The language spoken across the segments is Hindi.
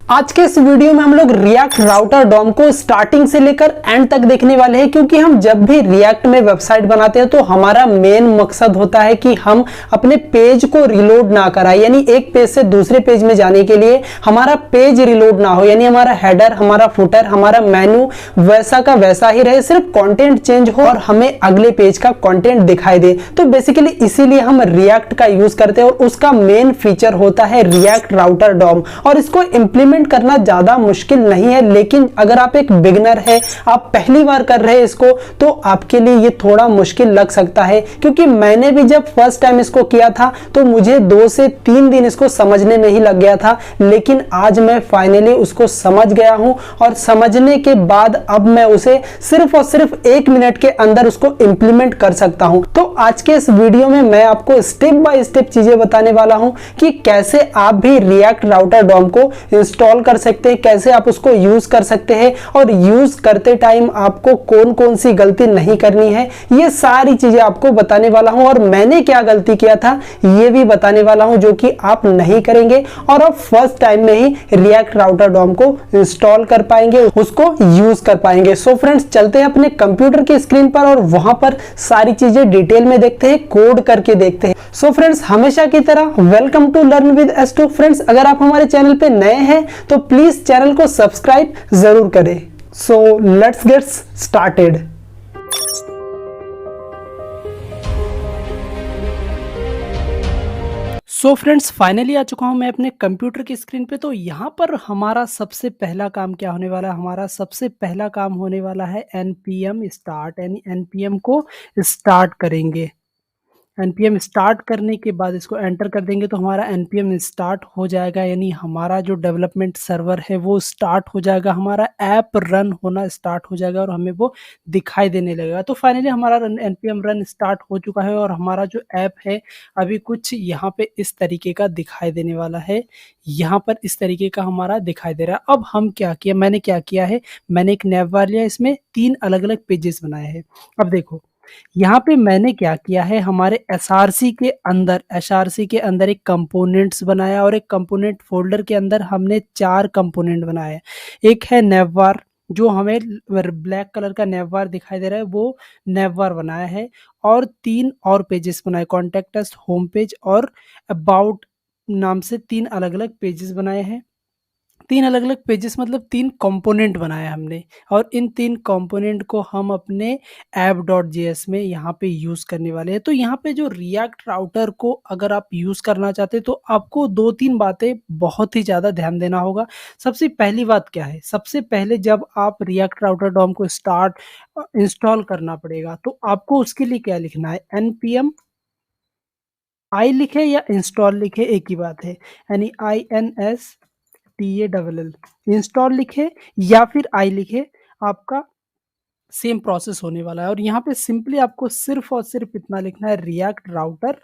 आज के इस वीडियो में हम लोग रिएक्ट राउटर डॉम को स्टार्टिंग से लेकर एंड तक देखने वाले हैं, क्योंकि हम जब भी रिएक्ट में वेबसाइट बनाते हैं तो हमारा मेन मकसद होता है कि हम अपने पेज को रिलोड ना कराएं, यानी एक पेज से दूसरे पेज में जाने के लिए हमारा पेज रिलोड ना हो, यानी हमारा हेडर, हमारा फुटर, हमारा मेनू वैसा का वैसा ही रहे, सिर्फ कंटेंट चेंज हो और हमें अगले पेज का कंटेंट दिखाई दे। तो बेसिकली इसीलिए हम रिएक्ट का यूज करते हैं और उसका मेन फीचर होता है रिएक्ट राउटर डॉम। और इसको इंप्लीमेंट करना ज्यादा मुश्किल नहीं है, लेकिन अगर आप एक बिगिनर है, आप पहली बार कर रहे हैं इसको, तो आपके लिए ये थोड़ा मुश्किल लग सकता है। क्योंकि मैंने भी जब फर्स्ट टाइम इसको किया था तो मुझे 2 से 3 दिन इसको समझने में ही लग गया था, लेकिन आज मैं फाइनली उसको समझ गया हूं और समझने के बाद अब मैं उसे सिर्फ और सिर्फ 1 मिनट के अंदर उसको इंप्लीमेंट कर सकता हूं। तो आज के इस वीडियो में मैं आपको स्टेप बाय स्टेप चीजें बताने वाला हूं कि कैसे आप भी रिएक्ट राउटर डॉम को इंस्टॉल कर सकते हैं, कैसे आप उसको यूज कर सकते हैं और यूज करते टाइम आपको कौन कौन सी गलती नहीं करनी है, ये सारी चीजें आपको बताने वाला हूं। और मैंने क्या गलती किया था ये भी बताने वाला हूं, जो कि आप नहीं करेंगे और आप फर्स्ट टाइम में ही रिएक्ट राउटर डॉम को इंस्टॉल कर पाएंगे, उसको यूज कर पाएंगे। सो फ्रेंड्स, चलते हैं अपने कंप्यूटर की स्क्रीन पर और वहां पर सारी चीजें डिटेल में देखते हैं, कोड करके देखते हैं। सो फ्रेंड्स, हमेशा की तरह welcome to learn with S2। Friends, अगर आप हमारे चैनल पे नए हैं तो प्लीज चैनल को सब्सक्राइब जरूर करें। So let's get started. So friends, finally आ चुका हूं मैं अपने कंप्यूटर की स्क्रीन पे। तो यहाँ पर हमारा सबसे पहला काम क्या होने वाला है? हमारा सबसे पहला काम होने वाला है npm स्टार्ट, यानी npm को स्टार्ट करेंगे। npm स्टार्ट करने के बाद इसको एंटर कर देंगे तो हमारा npm स्टार्ट हो जाएगा, यानी हमारा जो डेवलपमेंट सर्वर है वो स्टार्ट हो जाएगा, हमारा ऐप रन होना स्टार्ट हो जाएगा और हमें वो दिखाई देने लगेगा। तो फाइनली हमारा npm रन स्टार्ट हो चुका है और हमारा जो ऐप है अभी कुछ यहाँ पे इस तरीके का दिखाई देने वाला है। यहाँ पर इस तरीके का हमारा दिखाई दे रहा है। अब हम क्या किया, मैंने क्या किया है, मैंने एक नैव बार लिया, इसमें 3 अलग अलग पेजेस बनाए हैं। अब देखो यहाँ पे मैंने क्या किया है, हमारे एसआरसी के अंदर एक कंपोनेंट्स बनाया और एक कंपोनेंट फोल्डर के अंदर हमने 4 कंपोनेंट बनाए। एक है नेववार, जो हमें ब्लैक कलर का नेववार दिखाई दे रहा है, वो नेववार बनाया है। और 3 और पेजेस बनाए, कॉन्टेक्ट अस, होम पेज और अबाउट नाम से 3 अलग अलग पेजेस बनाए हैं। 3 अलग अलग पेजेस मतलब 3 कंपोनेंट बनाए हमने, और इन 3 कंपोनेंट को हम अपने app.js में यहाँ पे यूज़ करने वाले हैं। तो यहाँ पे जो रिएक्ट राउटर को अगर आप यूज़ करना चाहते हैं तो आपको 2-3 बातें बहुत ही ज़्यादा ध्यान देना होगा। सबसे पहली बात क्या है, सबसे पहले जब आप रिएक्ट राउटर डॉम को इंस्टॉल करना पड़ेगा तो आपको उसके लिए क्या लिखना है, npm आई लिखे या इंस्टॉल लिखे एक ही बात है, यानी INSTALL इंस्टॉल लिखे या फिर आई लिखे, आपका सेम प्रोसेस होने वाला है। और यहाँ पे सिंपली आपको सिर्फ और सिर्फ इतना लिखना है, React router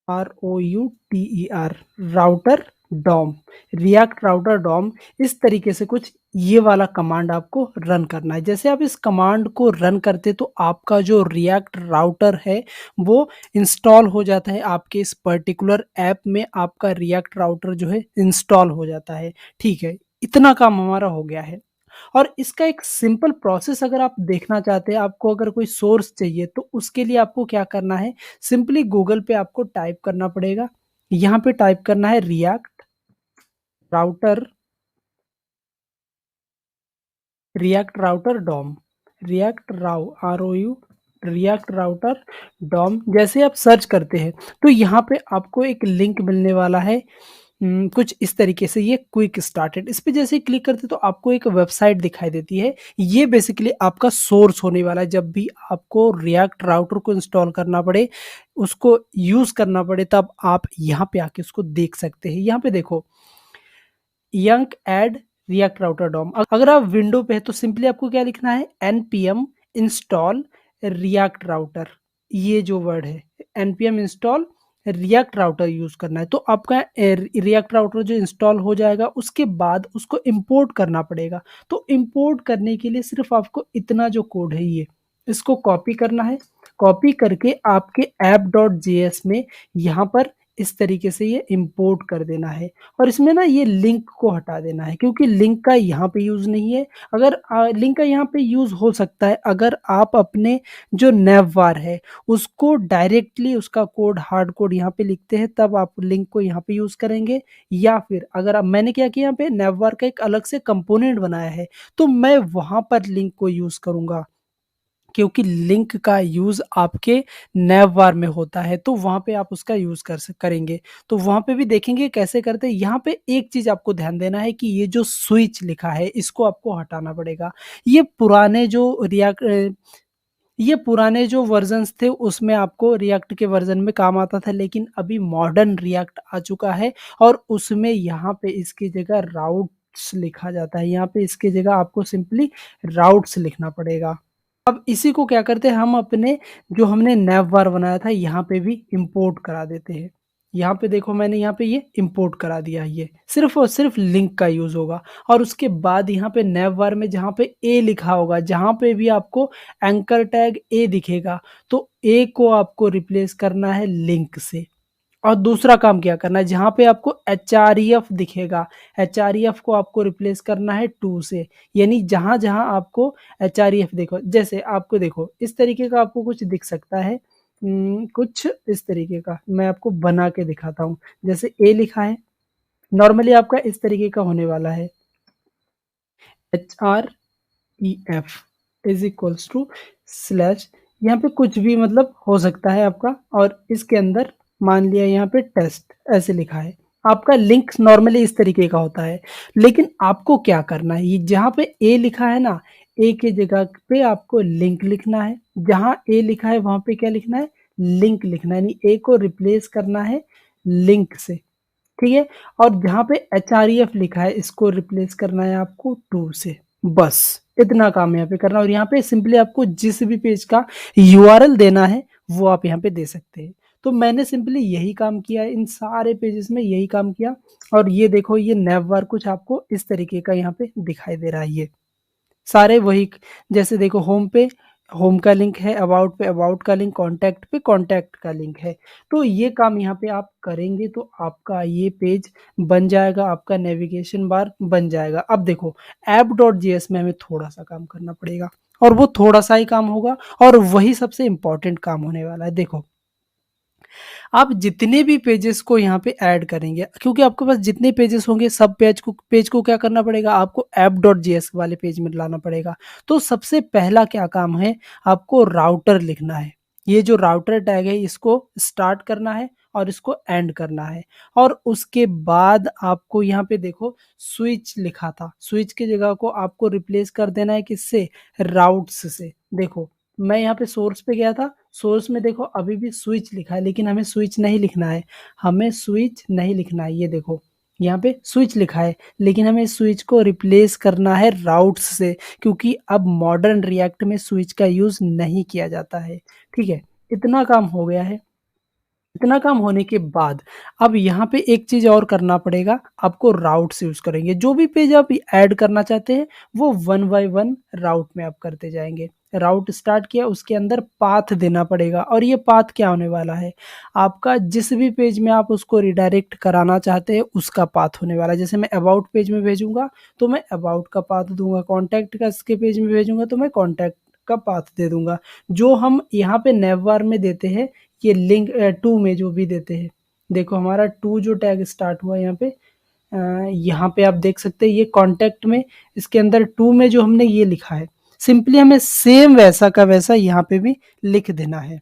ROUTER router DOM, React router DOM. इस तरीके से कुछ ये वाला कमांड आपको रन करना है। जैसे आप इस कमांड को रन करते तो आपका जो रिएक्ट राउटर है वो इंस्टॉल हो जाता है, आपके इस पर्टिकुलर ऐप में आपका रिएक्ट राउटर जो है इंस्टॉल हो जाता है। ठीक है, इतना काम हमारा हो गया है। और इसका एक सिंपल प्रोसेस अगर आप देखना चाहते हैं, आपको अगर कोई सोर्स चाहिए तो उसके लिए आपको क्या करना है, सिंपली गूगल पे आपको टाइप करना पड़ेगा। यहाँ पे टाइप करना है router React router DOM, React router DOM. जैसे आप सर्च करते हैं तो यहाँ पे आपको एक लिंक मिलने वाला है, कुछ इस तरीके से, ये क्विक स्टार्टेड। इस पे जैसे ही क्लिक करते तो आपको एक वेबसाइट दिखाई देती है। ये बेसिकली आपका सोर्स होने वाला है। जब भी आपको रिएक्ट राउटर को इंस्टॉल करना पड़े, उसको यूज करना पड़े, तब आप यहाँ पे आके उसको देख सकते हैं। यहाँ पे देखो, यंग एड रिएक्ट राउटर डॉम। अगर आप विंडो पे है तो सिंपली आपको क्या लिखना है, npm इंस्टॉल रिएक्ट राउटर, ये जो वर्ड है npm install React router use करना है। तो आपका रिएक्ट राउटर जो इंस्टॉल हो जाएगा, उसके बाद उसको इंपोर्ट करना पड़ेगा। तो इंपोर्ट करने के लिए सिर्फ आपको इतना जो कोड है, ये इसको कॉपी करना है। कॉपी करके आपके app.js में यहाँ पर इस तरीके से ये इंपोर्ट कर देना है और इसमें ना ये लिंक को हटा देना है क्योंकि लिंक का यहाँ पे यूज़ नहीं है। अगर लिंक का यहाँ पे यूज़ हो सकता है अगर आप अपने जो नैवबार है उसको डायरेक्टली उसका कोड हार्ड कोड यहाँ पे लिखते हैं तब आप लिंक को यहाँ पे यूज़ करेंगे, या फिर अगर आप मैंने क्या किया यहाँ पे नैवबार का एक अलग से कंपोनेंट बनाया है तो मैं वहाँ पर लिंक को यूज़ करूँगा क्योंकि लिंक का यूज़ आपके नैवबार में होता है तो वहाँ पे आप उसका यूज़ करेंगे। तो वहाँ पे भी देखेंगे कैसे करते हैं। यहाँ पे एक चीज़ आपको ध्यान देना है कि ये जो स्विच लिखा है इसको आपको हटाना पड़ेगा। ये पुराने जो ये पुराने जो वर्जन्स थे उसमें आपको रिएक्ट के वर्जन में काम आता था, लेकिन अभी मॉडर्न रिएक्ट आ चुका है और उसमें यहाँ पे इसकी जगह राउट्स लिखा जाता है। यहाँ पे इसकी जगह आपको सिंपली राउट्स लिखना पड़ेगा। अब इसी को क्या करते हैं हम अपने जो हमने नैवबार बनाया था यहाँ पे भी इंपोर्ट करा देते हैं। यहाँ पे देखो मैंने यहाँ पे ये इंपोर्ट करा दिया है, ये सिर्फ और सिर्फ लिंक का यूज होगा। और उसके बाद यहाँ पे नैवबार में जहाँ पे ए लिखा होगा, जहाँ पे भी आपको एंकर टैग ए दिखेगा तो ए को आपको रिप्लेस करना है लिंक से। और दूसरा काम क्या करना है, जहाँ पे आपको href दिखेगा, href को आपको रिप्लेस करना है टू से। यानी जहाँ जहाँ आपको href देखो, जैसे आपको देखो इस तरीके का आपको कुछ दिख सकता है, कुछ इस तरीके का मैं आपको बना के दिखाता हूँ। जैसे ए लिखा है, नॉर्मली आपका इस तरीके का होने वाला है, href is equals to slash, यहाँ पे कुछ भी मतलब हो सकता है आपका, और इसके अंदर मान लिया यहाँ पे टेस्ट ऐसे लिखा है। आपका लिंक नॉर्मली इस तरीके का होता है, लेकिन आपको क्या करना है, ये जहाँ पे ए लिखा है ना, ए के जगह पे आपको लिंक लिखना है। जहाँ ए लिखा है वहां पे क्या लिखना है, लिंक लिखना है, यानी ए को रिप्लेस करना है लिंक से, ठीक है। और जहाँ पे href लिखा है इसको रिप्लेस करना है आपको टू से। बस इतना काम यहाँ पे करना है और यहाँ पे सिंपली आपको जिस भी पेज का यूआरएल देना है वो आप यहाँ पे दे सकते हैं। तो मैंने सिंपली यही काम किया है, इन सारे पेजेस में यही काम किया। और ये देखो ये नैवबार कुछ आपको इस तरीके का यहाँ पे दिखाई दे रहा है। ये सारे वही, जैसे देखो होम पे होम का लिंक है, अबाउट पे अबाउट का लिंक, कॉन्टैक्ट पे कॉन्टैक्ट का लिंक है। तो ये काम यहाँ पे आप करेंगे तो आपका ये पेज बन जाएगा, आपका नेविगेशन बार बन जाएगा। अब देखो app.js में हमें थोड़ा सा काम करना पड़ेगा और वो थोड़ा सा ही काम होगा और वही सबसे इंपॉर्टेंट काम होने वाला है। देखो आप जितने भी पेजेस को यहाँ पे ऐड करेंगे, क्योंकि आपके पास जितने पेजेस होंगे सब पेज को क्या करना पड़ेगा, आपको app.js वाले पेज में लाना पड़ेगा। तो सबसे पहला क्या काम है, आपको राउटर लिखना है। ये जो राउटर टैग है इसको स्टार्ट करना है और इसको एंड करना है। और उसके बाद आपको यहाँ पे देखो स्विच लिखा था, स्विच की जगह को आपको रिप्लेस कर देना है किससे, राउट्स से। देखो मैं यहाँ पे सोर्स पे गया था, सोर्स में देखो अभी भी स्विच लिखा है, लेकिन हमें स्विच नहीं लिखना है, हमें स्विच नहीं लिखना है। ये देखो यहाँ पे स्विच लिखा है, लेकिन हमें स्विच को रिप्लेस करना है राउट्स से, क्योंकि अब मॉडर्न रिएक्ट में स्विच का यूज नहीं किया जाता है। ठीक है, इतना काम हो गया है। इतना काम होने के बाद अब यहाँ पे एक चीज और करना पड़ेगा, आपको राउट्स यूज करेंगे। जो भी पेज आप ऐड करना चाहते हैं वो वन बाय वन राउट में आप करते जाएंगे। राउट स्टार्ट किया, उसके अंदर पाथ देना पड़ेगा। और ये पाथ क्या होने वाला है, आपका जिस भी पेज में आप उसको रिडायरेक्ट कराना चाहते हैं उसका पाथ होने वाला है। जैसे मैं अबाउट पेज में भेजूंगा तो मैं अबाउट का पाथ दूंगा, कॉन्टैक्ट का इसके पेज में भेजूंगा तो मैं कॉन्टैक्ट का पाथ दे दूंगा। जो हम यहाँ पे नैवबार में देते हैं, ये लिंक टू में जो भी देते हैं, देखो हमारा टू जो टैग स्टार्ट हुआ यहाँ पे आप देख सकते हैं, ये कॉन्टैक्ट में इसके अंदर टू में जो हमने ये लिखा है, सिंपली हमें सेम वैसा का वैसा यहाँ पे भी लिख देना है।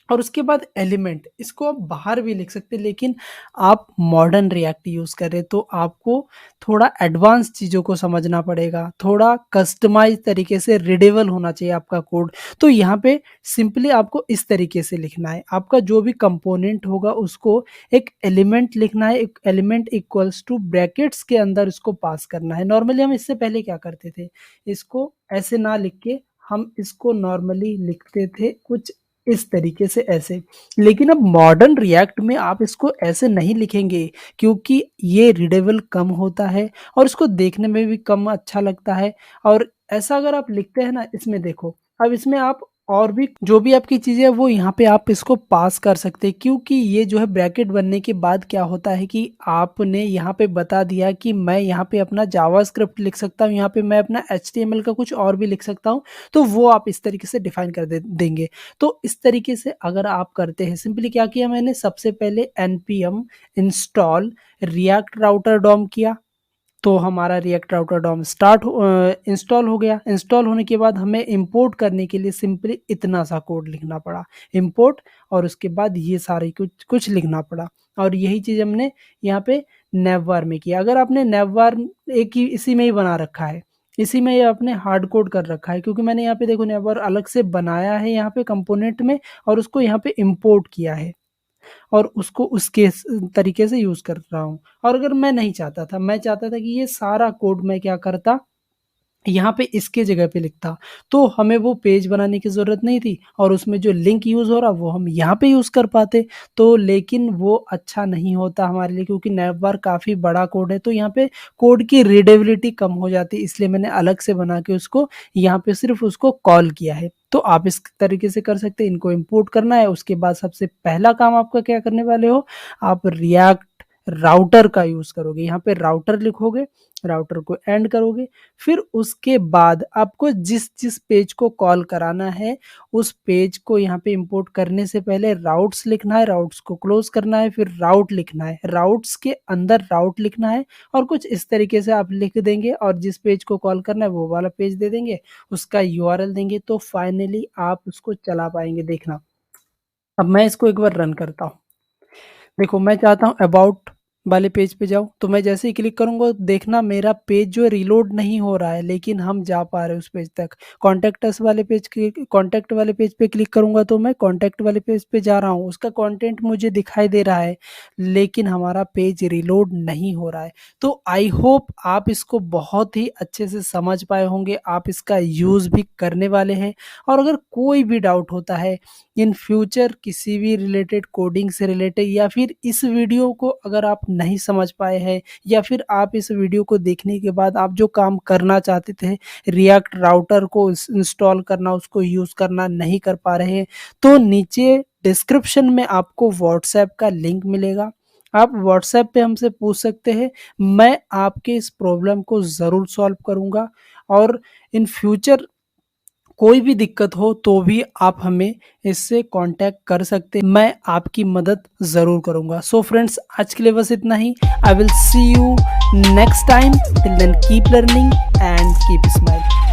और उसके बाद एलिमेंट, इसको आप बाहर भी लिख सकते हैं, लेकिन आप मॉडर्न रिएक्ट यूज कर रहे तो आपको थोड़ा एडवांस चीज़ों को समझना पड़ेगा, थोड़ा कस्टमाइज तरीके से रीडेबल होना चाहिए आपका कोड। तो यहाँ पे सिंपली आपको इस तरीके से लिखना है, आपका जो भी कंपोनेंट होगा उसको एक एलिमेंट लिखना है, एक एलिमेंट इक्वल्स टू ब्रैकेट्स के अंदर इसको पास करना है। नॉर्मली हम इससे पहले क्या करते थे, इसको ऐसे ना लिख के हम इसको नॉर्मली लिखते थे कुछ इस तरीके से ऐसे। लेकिन अब मॉडर्न रिएक्ट में आप इसको ऐसे नहीं लिखेंगे, क्योंकि ये रीडेबल कम होता है और इसको देखने में भी कम अच्छा लगता है। और ऐसा अगर आप लिखते हैं ना, इसमें देखो अब इसमें आप और भी जो भी आपकी चीज़ें है वो यहाँ पे आप इसको पास कर सकते हैं, क्योंकि ये जो है ब्रैकेट बनने के बाद क्या होता है कि आपने यहाँ पे बता दिया कि मैं यहाँ पे अपना जावास्क्रिप्ट लिख सकता हूँ, यहाँ पे मैं अपना एचटीएमएल का कुछ और भी लिख सकता हूँ, तो वो आप इस तरीके से डिफाइन कर देंगे। तो इस तरीके से अगर आप करते हैं, सिंपली क्या किया मैंने, सबसे पहले npm install React router DOM किया, तो हमारा रिएक्ट राउटर डॉम इंस्टॉल हो गया। इंस्टॉल होने के बाद हमें इंपोर्ट करने के लिए सिंपली इतना सा कोड लिखना पड़ा, इंपोर्ट, और उसके बाद ये सारे कुछ कुछ लिखना पड़ा। और यही चीज़ हमने यहाँ पे नेववार में किया। अगर आपने नेववार एक ही इसी में ही बना रखा है, इसी में ये आपने हार्ड कोड कर रखा है, क्योंकि मैंने यहाँ पे देखो नेववार अलग से बनाया है यहाँ पे कंपोनेंट में, और उसको यहाँ पे इंपोर्ट किया है और उसको उसके तरीके से यूज़ कर रहा हूँ। और अगर मैं नहीं चाहता था, मैं चाहता था कि ये सारा कोड मैं क्या करता, यहाँ पे इसके जगह पे लिखता, तो हमें वो पेज बनाने की ज़रूरत नहीं थी और उसमें जो लिंक यूज़ हो रहा वो हम यहाँ पे यूज़ कर पाते। तो लेकिन वो अच्छा नहीं होता हमारे लिए, क्योंकि नैवबार काफ़ी बड़ा कोड है, तो यहाँ पे कोड की रीडेबिलिटी कम हो जाती है, इसलिए मैंने अलग से बना के उसको यहाँ पे सिर्फ उसको कॉल किया है। तो आप इस तरीके से कर सकते हैं। इनको इंपोर्ट करना है, उसके बाद सबसे पहला काम आपका क्या करने वाले हो, आप रिएक्ट राउटर का यूज़ करोगे, यहाँ पे राउटर लिखोगे, राउटर को एंड करोगे, फिर उसके बाद आपको जिस जिस पेज को कॉल कराना है उस पेज को यहाँ पे इंपोर्ट करने से पहले राउट्स लिखना है, राउट्स को क्लोज करना है, फिर राउट लिखना है, राउट्स के अंदर राउट लिखना है, और कुछ इस तरीके से आप लिख देंगे और जिस पेज को कॉल करना है वो वाला पेज दे देंगे, उसका यूआरएल देंगे, तो फाइनली आप उसको चला पाएंगे। देखना, अब मैं इसको एक बार रन करता हूँ। देखो, मैं चाहता हूँ अबाउट वाले पेज पे जाऊँ, तो मैं जैसे ही क्लिक करूँगा देखना मेरा पेज जो है रिलोड नहीं हो रहा है, लेकिन हम जा पा रहे हैं उस पेज तक। कॉन्टैक्ट वाले पेज पे क्लिक करूँगा तो मैं कॉन्टैक्ट वाले पेज पे जा रहा हूँ, उसका कंटेंट मुझे दिखाई दे रहा है, लेकिन हमारा पेज रिलोड नहीं हो रहा है। तो आई होप आप इसको बहुत ही अच्छे से समझ पाए होंगे, आप इसका यूज़ भी करने वाले हैं। और अगर कोई भी डाउट होता है इन फ्यूचर किसी भी रिलेटेड, कोडिंग से रिलेटेड, या फिर इस वीडियो को अगर आप नहीं समझ पाए हैं, या फिर आप इस वीडियो को देखने के बाद आप जो काम करना चाहते थे, रिएक्ट राउटर को इंस्टॉल करना, उसको यूज़ करना नहीं कर पा रहे हैं, तो नीचे डिस्क्रिप्शन में आपको व्हाट्सएप का लिंक मिलेगा, आप व्हाट्सएप पे हमसे पूछ सकते हैं, मैं आपके इस प्रॉब्लम को ज़रूर सॉल्व करूँगा। और इन फ्यूचर कोई भी दिक्कत हो तो भी आप हमें इससे कांटेक्ट कर सकते हैं, मैं आपकी मदद ज़रूर करूँगा। सो फ्रेंड्स, आज के लिए बस इतना ही। I will see you next time, till then keep learning and keep smile.